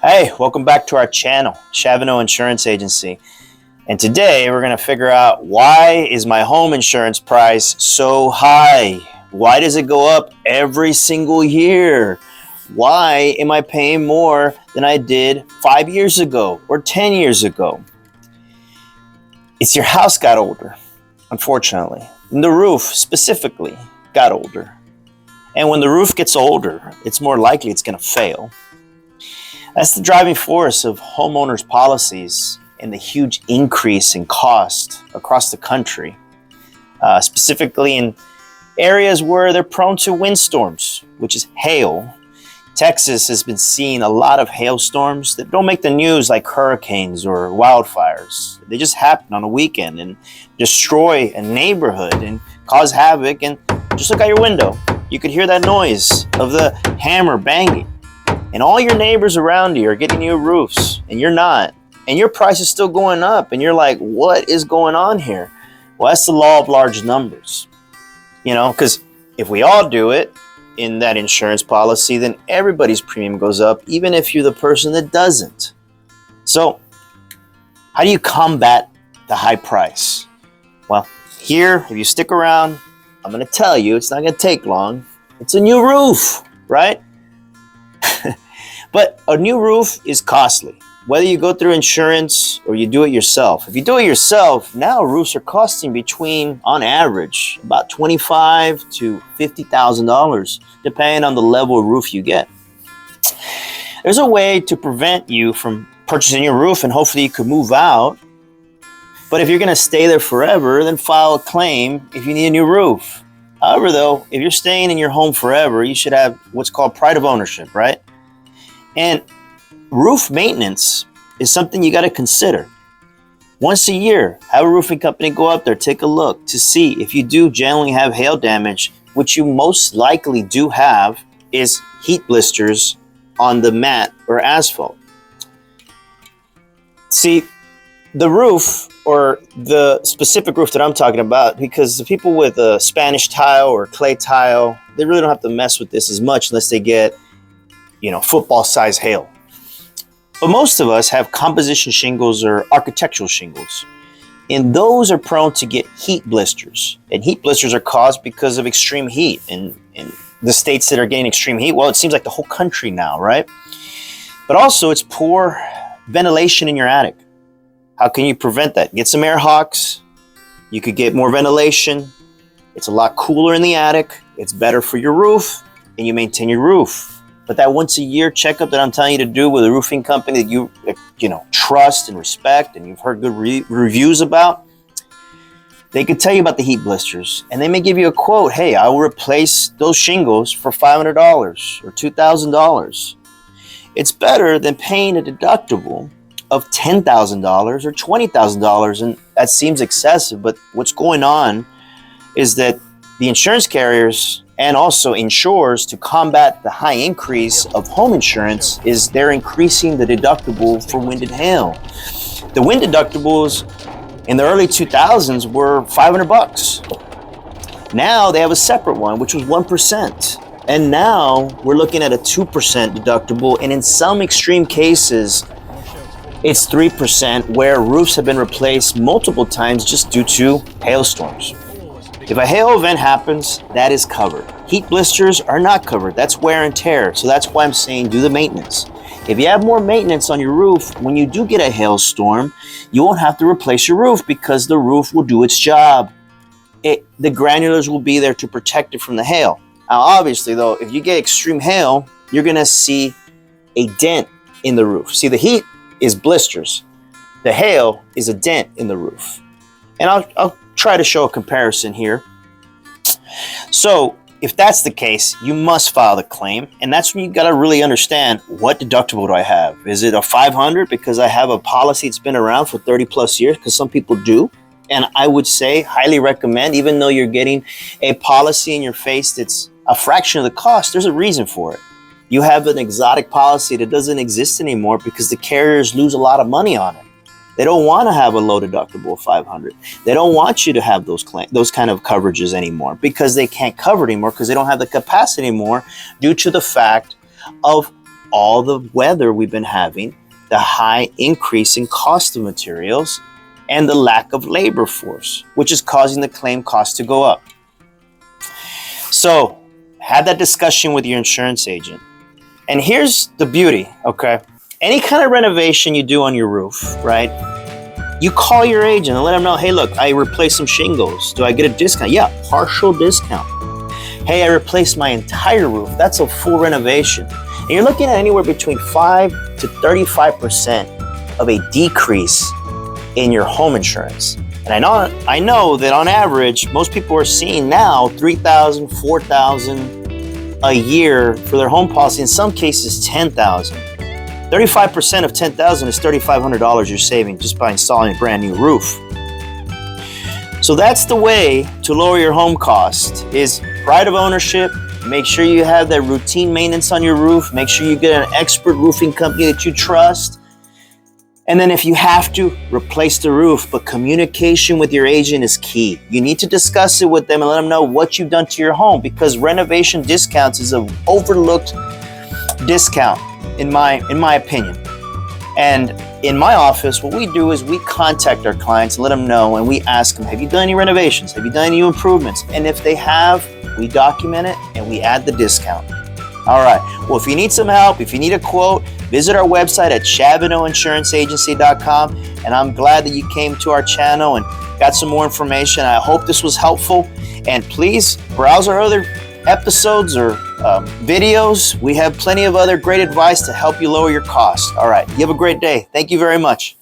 Hey, welcome back to our channel, Chavino Insurance Agency. And today we're going to figure out, why is my home insurance price so high? Why does it go up every single year? Why am I paying more than I did 5 years ago or 10 years ago? It's your house got older, unfortunately. And the roof specifically got older. And when the roof gets older, it's more likely it's going to fail. That's the driving force of homeowners' policies and the huge increase in cost across the country, specifically in areas where they're prone to windstorms, which is hail. Texas has been seeing a lot of hailstorms that don't make the news, like hurricanes or wildfires. They just happen on a weekend and destroy a neighborhood and cause havoc. And just look out your window. You could hear that noise of the hammer banging. And all your neighbors around you are getting new roofs, and you're not. And your price is still going up, and you're like, what is going on here? Well, that's the law of large numbers. Because if we all do it in that insurance policy, then everybody's premium goes up, even if you're the person that doesn't. So, how do you combat the high price? Well, here, if you stick around, I'm going to tell you, it's not going to take long. It's a new roof, right? But a new roof is costly, whether you go through insurance or you do it yourself. If you do it yourself, now roofs are costing between, on average, about $25,000 to $50,000, depending on the level of roof you get. There's a way to prevent you from purchasing your roof, and hopefully you could move out. But if you're going to stay there forever, then file a claim if you need a new roof. However, though, if you're staying in your home forever, you should have what's called pride of ownership, right? And roof maintenance is something you got to consider. Once a year, have a roofing company go up there, take a look to see if you do generally have hail damage, which you most likely do have, is heat blisters on the mat or asphalt. See, the roof, or the specific roof that I'm talking about, because the people with a Spanish tile or clay tile, they really don't have to mess with this as much unless they get football size hail. But most of us have composition shingles or architectural shingles. And those are prone to get heat blisters. And heat blisters are caused because of extreme heat. And in the states that are getting extreme heat, well, it seems like the whole country now, right? But also, it's poor ventilation in your attic. How can you prevent that? Get some air hawks. You could get more ventilation. It's a lot cooler in the attic. It's better for your roof, and you maintain your roof. But that once a year checkup that I'm telling you to do with a roofing company that you trust and respect and you've heard good reviews about, they could tell you about the heat blisters, and they may give you a quote. Hey, I will replace those shingles for $500 or $2,000. It's better than paying a deductible of $10,000 or $20,000, and that seems excessive. But what's going on is that the insurance carriers and also insurers, to combat the high increase of home insurance, is they're increasing the deductible for wind and hail. The wind deductibles in the early 2000s were $500. Now they have a separate one, which was 1%. And now we're looking at a 2% deductible, and in some extreme cases, it's 3%, where roofs have been replaced multiple times just due to hailstorms. If a hail event happens, that is covered. Heat blisters are not covered. That's wear and tear. So that's why I'm saying do the maintenance. If you have more maintenance on your roof, when you do get a hailstorm, you won't have to replace your roof because the roof will do its job. The granulars will be there to protect it from the hail. Now, obviously, though, if you get extreme hail, you're going to see a dent in the roof. See, the heat is blisters. The hail is a dent in the roof. And I'll try to show a comparison here. So if that's the case, you must file the claim, and that's when you got to really understand, what deductible do I have? Is it a $500 because I have a policy that's been around for 30 plus years? Because some people do. And I would say, highly recommend, even though you're getting a policy in your face that's a fraction of the cost, there's a reason for it. You have an exotic policy that doesn't exist anymore because the carriers lose a lot of money on it. They don't want to have a low deductible of $500. They don't want you to have those kind of coverages anymore because they can't cover it anymore, because they don't have the capacity anymore due to the fact of all the weather we've been having, the high increase in cost of materials, and the lack of labor force, which is causing the claim cost to go up. So have that discussion with your insurance agent. And here's the beauty, okay? Any kind of renovation you do on your roof, right? You call your agent and let them know, hey, look, I replaced some shingles. Do I get a discount? Yeah, partial discount. Hey, I replaced my entire roof. That's a full renovation. And you're looking at anywhere between 5 to 35% of a decrease in your home insurance. And I know that on average, most people are seeing now $3,000, $4,000 a year for their home policy. In some cases, $10,000. 35% of $10,000 is $3,500 you're saving just by installing a brand new roof. So that's the way to lower your home cost, is pride of ownership. Make sure you have that routine maintenance on your roof. Make sure you get an expert roofing company that you trust. And then if you have to, replace the roof. But communication with your agent is key. You need to discuss it with them and let them know what you've done to your home, because renovation discounts is an overlooked discount in my opinion. And in my office, what we do is we contact our clients and let them know, and we ask them, have you done any renovations? Have you done any improvements? And if they have, we document it and we add the discount. All right. Well, if you need some help, if you need a quote, visit our website at chavinoinsuranceagency.com. And I'm glad that you came to our channel and got some more information. I hope this was helpful. And please browse our other episodes or videos. We have plenty of other great advice to help you lower your costs. All right. You have a great day. Thank you very much.